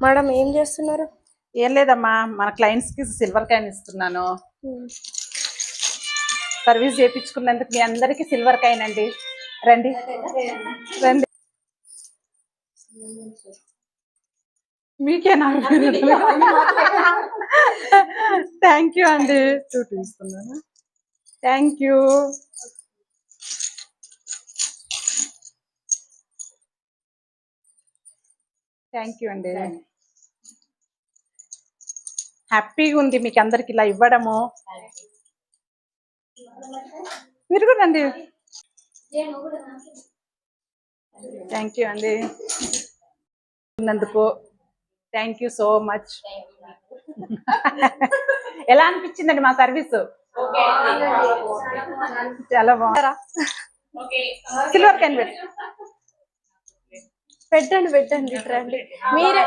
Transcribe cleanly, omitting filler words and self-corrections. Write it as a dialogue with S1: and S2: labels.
S1: Madam ఏం చేస్తున్నారు?
S2: ఏం లేదమ్మా, మన క్లయింట్స్ కి సిల్వర్ కాయిన్ ఇస్తున్నాను. సర్వీస్ చేయించుకున్నందుకు మీ అందరికి సిల్వర్ కాయిన్ అండి. రండి రండి. మీకేనా? థ్యాంక్ యూ అండి. చూపిస్తున్నాను. Thank you. థ్యాంక్ యూ అండి. హ్యాపీగా ఉంది మీకు అందరికి ఇలా ఇవ్వడము. మీరు కూడా అండి. థ్యాంక్ యూ అండి ఉన్నందుకు. Thank you so much. ఎలా అనిపించిందండి మా సర్వీస్? చాలా బాగుంటారా? సిల్వర్ కాయిన్
S1: పెట్టండి పెట్టండి రండి మీరే.